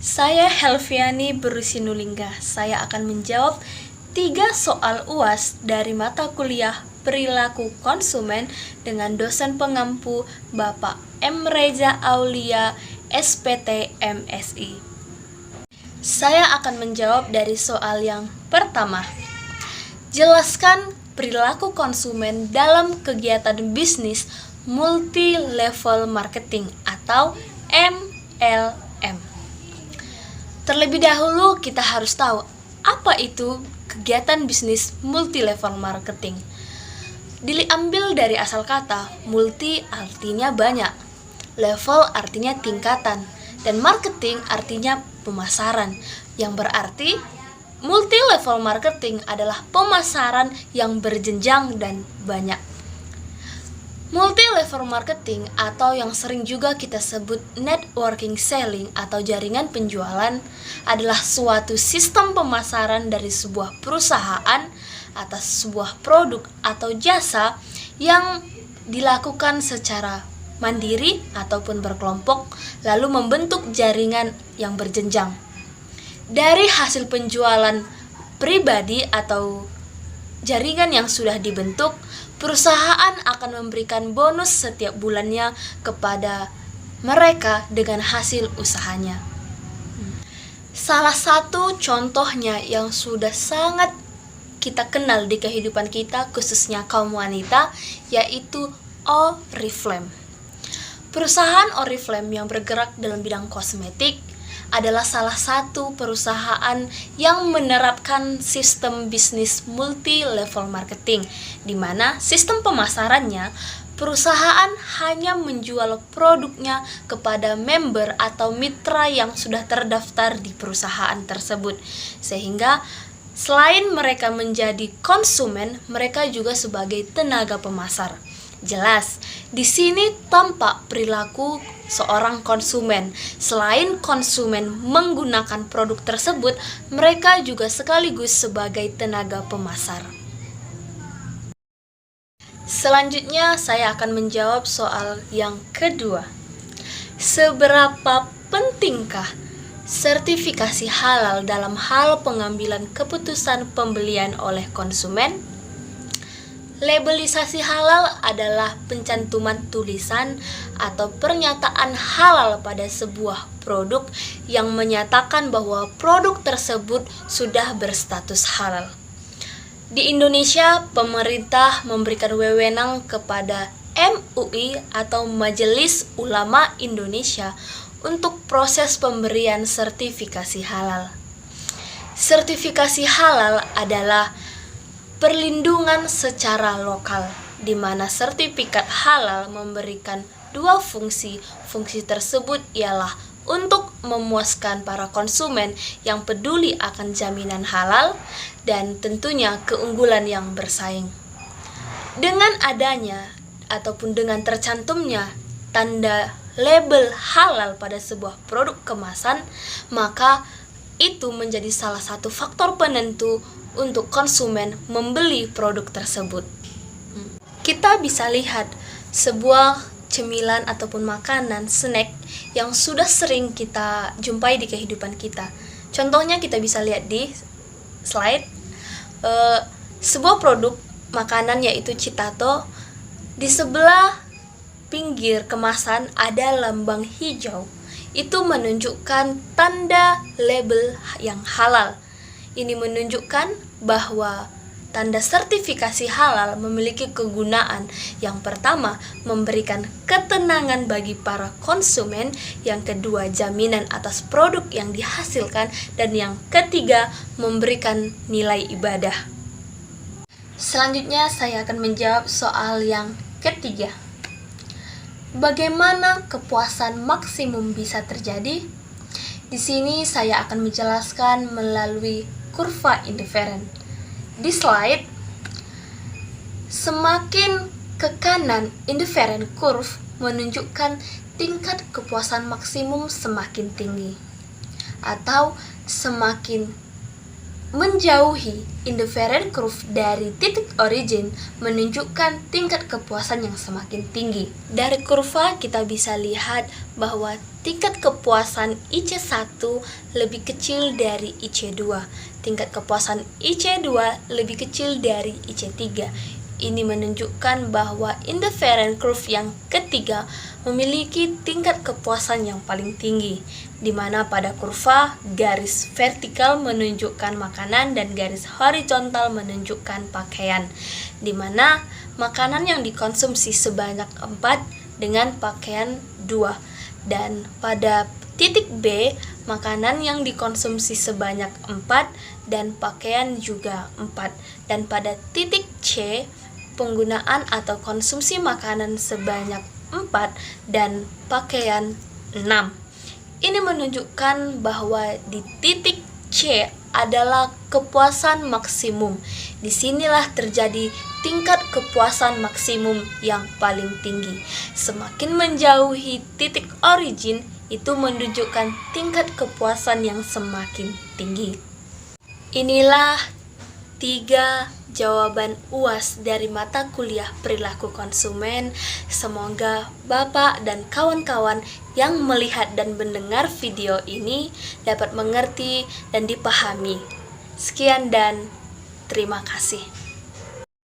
Saya Helviani Berusinulingga. Saya akan menjawab 3 soal UAS dari mata kuliah Perilaku Konsumen dengan dosen pengampu Bapak M. Reza Aulia, SPT MSI. Saya akan menjawab dari soal yang pertama. Jelaskan perilaku konsumen dalam kegiatan bisnis multi-level marketing atau MLM. Terlebih dahulu kita harus tahu apa itu kegiatan bisnis multi-level marketing. Diambil dari asal kata, multi artinya banyak, level artinya tingkatan, dan marketing artinya pemasaran, yang berarti multi-level marketing adalah pemasaran yang berjenjang dan banyak. Multi-level marketing atau yang sering juga kita sebut networking selling atau jaringan penjualan adalah suatu sistem pemasaran dari sebuah perusahaan atas sebuah produk atau jasa yang dilakukan secara mandiri ataupun berkelompok lalu membentuk jaringan yang berjenjang. Dari hasil penjualan pribadi atau jaringan yang sudah dibentuk, perusahaan akan memberikan bonus setiap bulannya kepada mereka dengan hasil usahanya. Salah satu contohnya yang sudah sangat kita kenal di kehidupan kita, khususnya kaum wanita, yaitu Oriflame. Perusahaan Oriflame yang bergerak dalam bidang kosmetik adalah salah satu perusahaan yang menerapkan sistem bisnis multi-level marketing, di mana sistem pemasarannya, perusahaan hanya menjual produknya kepada member atau mitra yang sudah terdaftar di perusahaan tersebut, sehingga selain mereka menjadi konsumen, mereka juga sebagai tenaga pemasar. Jelas, di sini tampak perilaku seorang konsumen. Selain konsumen menggunakan produk tersebut, mereka juga sekaligus sebagai tenaga pemasar. Selanjutnya, saya akan menjawab soal yang kedua. Seberapa pentingkah sertifikasi halal dalam hal pengambilan keputusan pembelian oleh konsumen? Labelisasi halal adalah pencantuman tulisan atau pernyataan halal pada sebuah produk yang menyatakan bahwa produk tersebut sudah berstatus halal. Di Indonesia, pemerintah memberikan wewenang kepada MUI atau Majelis Ulama Indonesia untuk proses pemberian sertifikasi halal. Sertifikasi halal adalah perlindungan secara lokal, di mana sertifikat halal memberikan 2 fungsi. Fungsi tersebut ialah untuk memuaskan para konsumen yang peduli akan jaminan halal dan tentunya keunggulan yang bersaing. Dengan adanya ataupun dengan tercantumnya tanda label halal pada sebuah produk kemasan, maka itu menjadi salah satu faktor penentu untuk konsumen membeli produk tersebut. Kita bisa lihat sebuah cemilan ataupun makanan, snack yang sudah sering kita jumpai di kehidupan kita. Contohnya kita bisa lihat di slide, sebuah produk makanan yaitu Citato. Di sebelah pinggir kemasan ada lambang hijau. Itu menunjukkan tanda label yang halal. Ini menunjukkan bahwa tanda sertifikasi halal memiliki kegunaan. Yang pertama, memberikan ketenangan bagi para konsumen. Yang kedua, jaminan atas produk yang dihasilkan. Dan yang ketiga, memberikan nilai ibadah. Selanjutnya, saya akan menjawab soal yang ketiga. Bagaimana kepuasan maksimum bisa terjadi? Di sini saya akan menjelaskan melalui kurva indiferen. Di slide, semakin ke kanan indiferen curve menunjukkan tingkat kepuasan maksimum semakin tinggi, atau semakin Menjauhi indifferent curve dari titik origin menunjukkan tingkat kepuasan yang semakin tinggi. Dari kurva kita bisa lihat bahwa tingkat kepuasan IC1 lebih kecil dari IC2. Tingkat kepuasan IC2 lebih kecil dari IC3. Ini menunjukkan bahwa indifferent curve yang ketiga memiliki tingkat kepuasan yang paling tinggi, di mana pada kurva garis vertikal menunjukkan makanan dan garis horizontal menunjukkan pakaian, di mana makanan yang dikonsumsi sebanyak 4 dengan pakaian 2, dan pada titik B makanan yang dikonsumsi sebanyak 4 dan pakaian juga 4, dan pada titik C penggunaan atau konsumsi makanan sebanyak 4 dan pakaian 6. Ini menunjukkan bahwa di titik C adalah kepuasan maksimum. Disinilah terjadi tingkat kepuasan maksimum yang paling tinggi. Semakin menjauhi titik origin, itu menunjukkan tingkat kepuasan yang semakin tinggi. Inilah 3 jawaban UAS dari mata kuliah perilaku konsumen. Semoga Bapak dan kawan-kawan yang melihat dan mendengar video ini dapat mengerti dan dipahami. Sekian dan terima kasih.